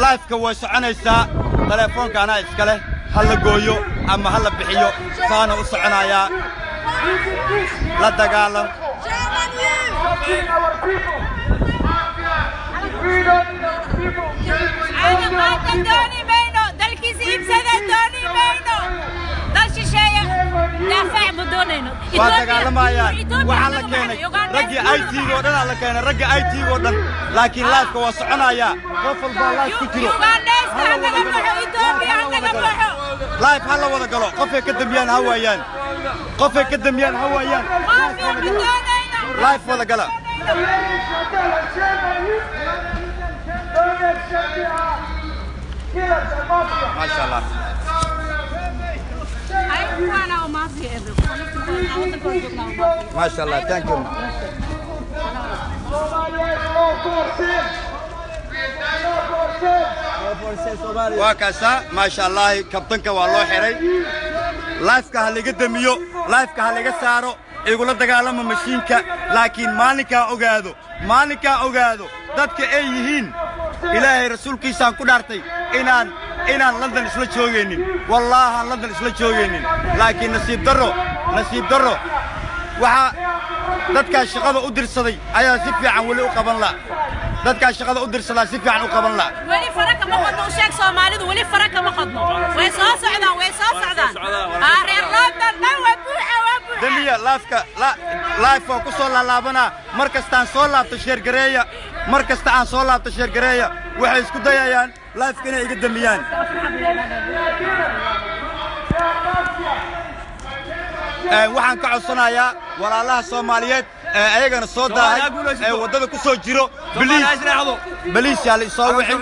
لايف كويس عنيسا تلفون كان إسكاله هلا جويو أما هلا بحيو صانع وصعنايا لا تقالم وحنا كنا رجع أي تي غودنا لا كنا رجع أي تي غودنا لكن لايف كويس عنايا قفل باللايف كتير لايف هلا ولا قالوا قفي كدميان هوايان قفي كدميان هوايان لايف ولا قالوا ما شاء الله ما شاء الله ثانك يو وكاسا ما شاء الله كابتنك والله حري لايفك هاللي قدميو لايفك هاللي قسارو يقول لك دقالما مشينك لكن مالك أوجادو ذاتك أيهين إلهي رسولك يسان كدارتي إنان لندن إسلا جوجينين والله لندن إسلا جوجينين لكن نصيب درو وها ذاتك الشغل أدري صدي أيا سيفي عن ولي وقبل لا ذاتك الشغل أدري صدي سيفي عن وقبل لا ولي فرق ما خدنا وشاك سومالي ولي فرق ما خدنا ويساس عدان رير لندن وبوحة دنيا لايف وكسول لابنا مركزتان صولاب تشير مركزتان صولاب تشير قرية waxay isku dayayaan live inay iga damiyaan waxaan ka codsanayaa walaalaha Soomaaliyeed ayagana soo daahay wadada ku soo jiro biliis yaal soo wixii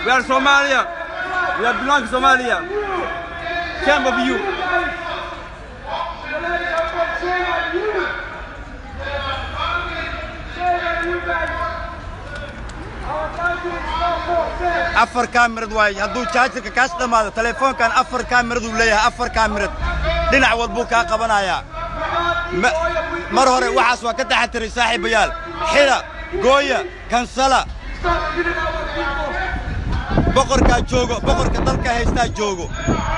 we are Somalia we are belong to Somalia shame of you أفر كاميرا واي هدو شاشة كاستم هذا تليفون كان أفر كاميرا وليها أفر كاميرا دينا والبوكا قبنايا مرهوري وحاس وكتا حتى رساحي بيال حيرا قوية كنسلا بقر كا جوجو بقر كدلك هيستا جوجو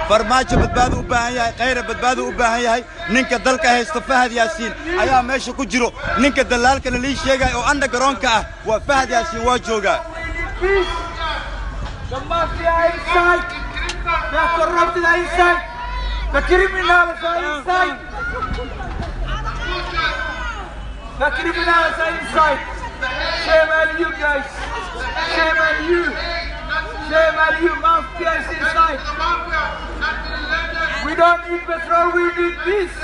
فرماجة بدبادو وباهية غير بدبادو وباهية نينك دلك هيستا فهد ياسين أيها ماشي كجرو نينك دلالك اللي شيغا او عندك رونكا وفهد ياسين واجوغا The mafia inside, the corrupted are inside, the criminals are inside. The criminals are inside. Shame on you guys. Shame on you. Shame on you, mafia is inside. We don't need petrol, we need peace.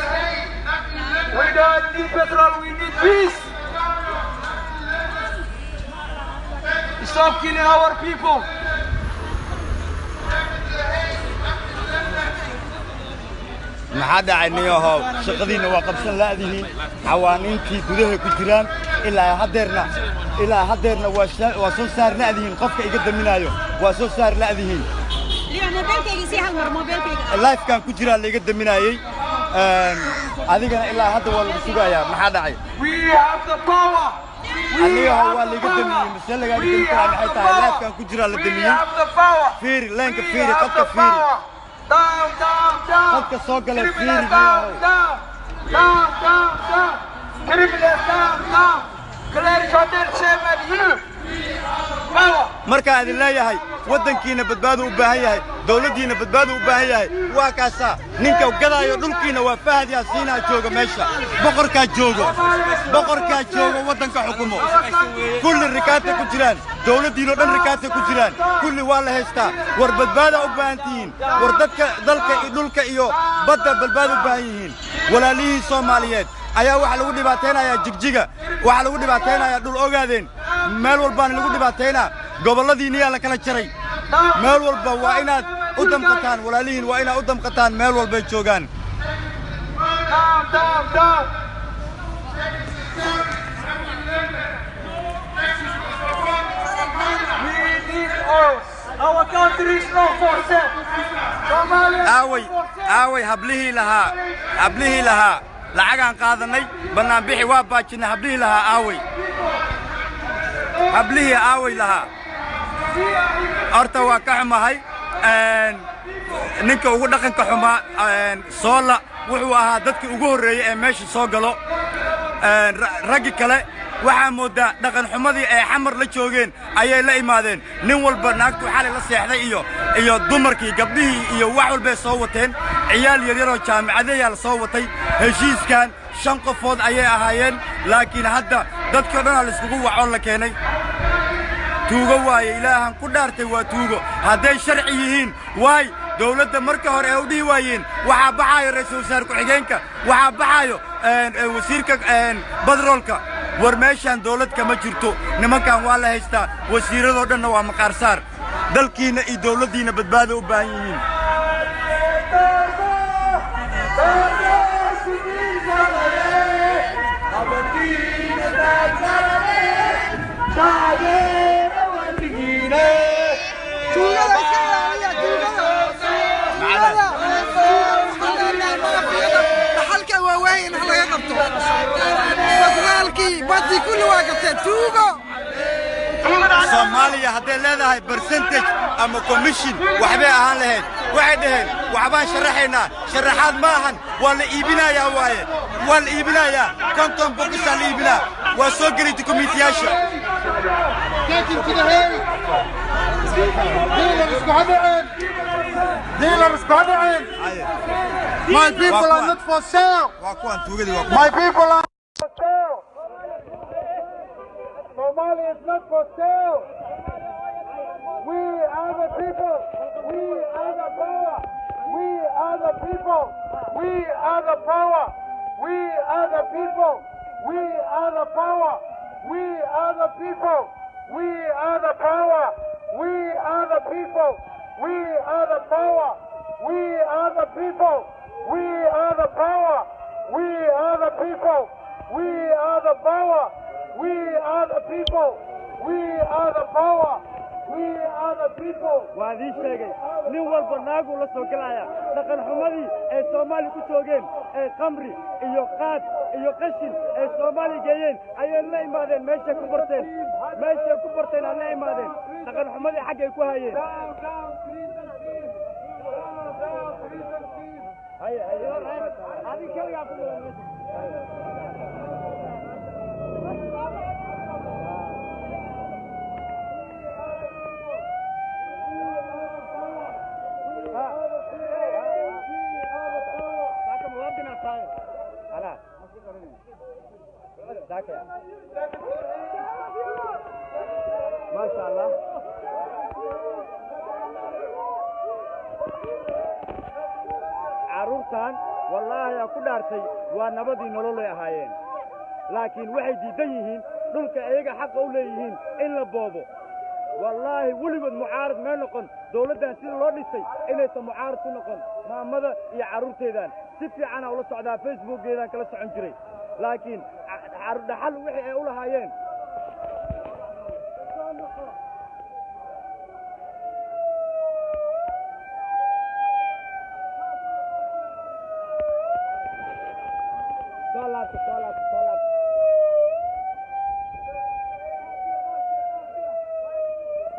We don't need petrol, we need peace. Stop killing our people. maxaa dhacaynayo shaqadiina waa qabsan laadihiin xawaaniintii gudaha ku jiraan ilaa hadeerna waa soo saar laadihiin qofka iga daminayo waa soo saar laadihiin mobilkayga si hal mar mobilkayga live kan ku jira la iga daminayay adigana ilaa hadda waa lagu sugayaa maxaa dhacay we have the power aniga waa la iga damiyay mise laga damiyay maxay tahay live kan ku jira la damiyay fiiri leenka fiiri qofka fiiri down, down, down. قد كسوق الفيري down, down. Criminals down. Clarice Hotel, shame on you. marka aad leeyahay wadankiina badbaado u baahan yahay dawladdiina badbaado u baahan yahay waa kaasa ninka gadaayo dhulkiina waa Fahad Yaasiin jooga meesha boqorka joogo wadanka xukumo kulli rikaata ku jiraan dawladdiina dhan rikaata ku jiraan kulli waa la haystaa war badbaado u baahantiin war dadka dalka iyo dhulka iyo badda badbaado u baahan yihiin walaalihii Soomaaliyeed ayaa waxa lagu dhibaateenayaa jigjiga waxa lagu dhibaateenayaa dhul ogaadeen meel walba lagu dhibaateena goboladiina la kala jaray meel walba waa inaad u damqataan walaalihiin waa inaad u damqataan meel walba joogan down. We need oil. Our country is not for sale. aaway hablihi lahaa lacagaan qaadanay banaan bixi waa baajinay hablihi lahaa aaway lahaa horta waa ka xumahay ninka ugu dhaqanka xumaa soola wuxuu ahaa dadkii ugu horreeyey ee meesha soo galo raggi kale waxaa moodaa dhaqan xumadii ay xamar la joogeen ayay la imaadeen nin walba naagtu xalay la seexday iyo dumarkii gabdhihii iyo wax walbay soo wateen ciyaal yaryaroo jaamicadeyaa la soo watay heshiiskan 5 qofood ayay ahaayeen laakiin hadda dadkii o dhanaa la iskugu wacoo la keenay tuugo waaye ilaahan ku dhaartay waa tuugo hadday sharci yihiin waay dawladda marka hore ee u dhihi waayeen waxaa baxaayo ra'iisul wasaare ku-xigeenka waxaa baxaayo wasiirka badroolka war meeshaan dawlad kama jirto nimankan waa la haystaa wasiiradoo dhanna waa maqaarsaar dalkiina iyo dawladdiina badbaado u baahan yihiin Soomaaliya hadday leedahay percentage ama commission waxbay ahaan lahayd waxay dhaheen waxbaan sharaxaynaa sharaxaad ma ahan waa la iibinayaa waaye waa la iibinayaa konton boqosaa la iibinaa waa soo gelay dukumiintiyaasha My people are not for sale. My people are for sale. Somalia is not for sale. We are the people. We are the power. We are the people. We are the power. We are the people. We are the power. We are the people. We are the power. We are the people. We are the power. We are the people. We are the power. We are the people. We are the power. We are the people. We are the power. We are the people. وهذه شيء نوال برنامج ولا سوكلايا لكن حمادي الصومالي كتوجين قمري يقاد يقشين الصومالي جايين أي الله يمادين ماشي كبرتين الله يمادين لكن حمادي حاجة يكوهاين هذه كل يعقوب ما شاء الله عروسان والله يا كدارتي ونبدي نلول يهايين لكن waxay diidan yihiin dhulka ayaga xaq u leeyihiin in la boobo والله ولبد معارض ما نقن دولتان sida loo dhisay inay mucaarad ku noqon maamada iyo caruurteedan si fiican oo la socdaa Facebook-geedan kala socon jiray laakiin dhaxal wixii ay u lahaayeen صلاة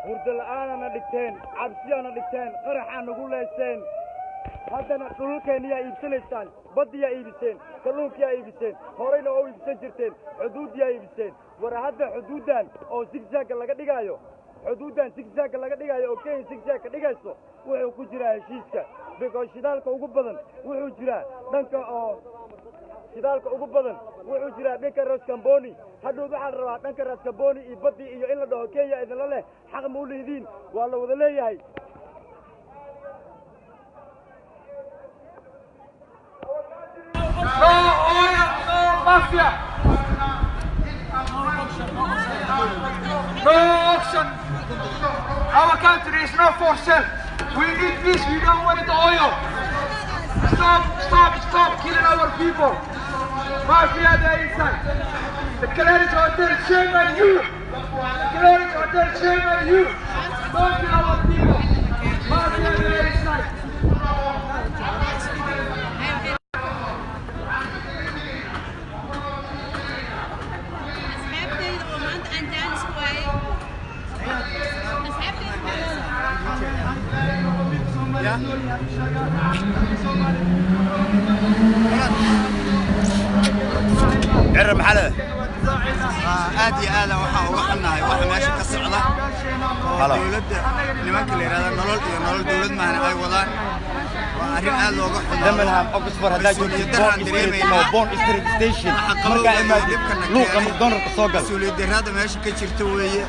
ورد الآن أنا دكتين عبسي أنا دكتين قرحان نقول لسين هذا نقول كان يا إبسين بدي يا إبسين كلوك يا إبسين هورين أو إبسين جرتين حدود يا إبسين ورا هذا حدودان أو زجاج اللي قد جايو حدودان زجاج اللي قد جايو أوكي زجاج قد جايسو وهو كجرا هشيسك بيكو شدالك وجبضن وهو جرا دنك أو شدالك وجبضن وهو جرا بيك الرأس كمبوني حدود واحد روا دنك الرأس كمبوني يبدي إلا ده أوكي يا إذا لا حق مولدين والله وذا ليه هاي No oil, no mafia. No auction. Our country is not for sale. We need peace. We don't want the oil. Stop killing our people. Mafia, they're inside. The Clarence Hotel, shame on you. The Clarence Hotel, shame on you. Don't kill our people. Mafia, they're inside. أصحابتي ومانت عن جانس كوي أصحابتي عرب محله آدي آلا وحنا وحنا ماشي كسرنا دولة لمن كل هذا نرول دولة ما هنا أي وضع وأريد آلا وقحنا دمنها أقصفر هذا جود بون ستريت ستيشن مرجع إمادي لوكا مقدونر كسوقل سوليد هذا ماشي كشرتوية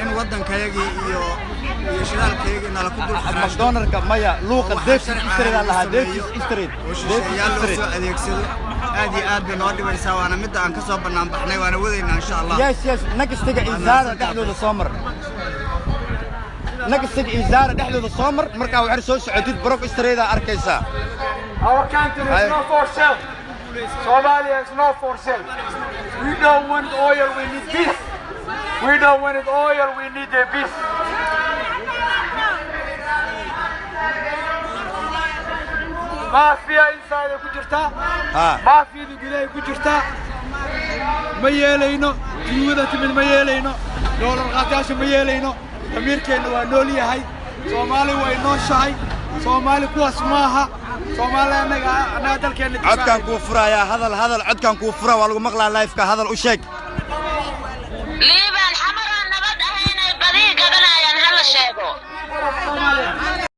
إن وضن كيجي يشتغل كيجي نلا كدول مقدونر كمايا لوكا ديف ستريت على هذا ديف ستريت هذه بنودي بيساوي أنا مدة عن كسب برنامج إحنا وأنا وذينا إن شاء الله. يس نقص تيجي إزارة دحلو الصمر. نقص تيجي إزارة دحلو الصمر مركا وعرسوا سعودية بروك استريدا أركيسا. Our country is not for sale. Somalia is not for sale. We don't want oil, we need peace. We don't want oil, we need a peace. مافيا إنسان كجرتا مافيا دقيقة كجرتا ميالينو جودة من ميالينو دولار غاتاش ميالينو أمريكا نوانولي هاي سومالي وينو شاي سومالي كواس ماها سومالي أنا دل كان عد كان كوفرا يا هذا عد كان كوفرا والله مقلع لايف كهذا الأشيك ليبان حمرا نبض هنا بديقة بنا ينهل الشيبو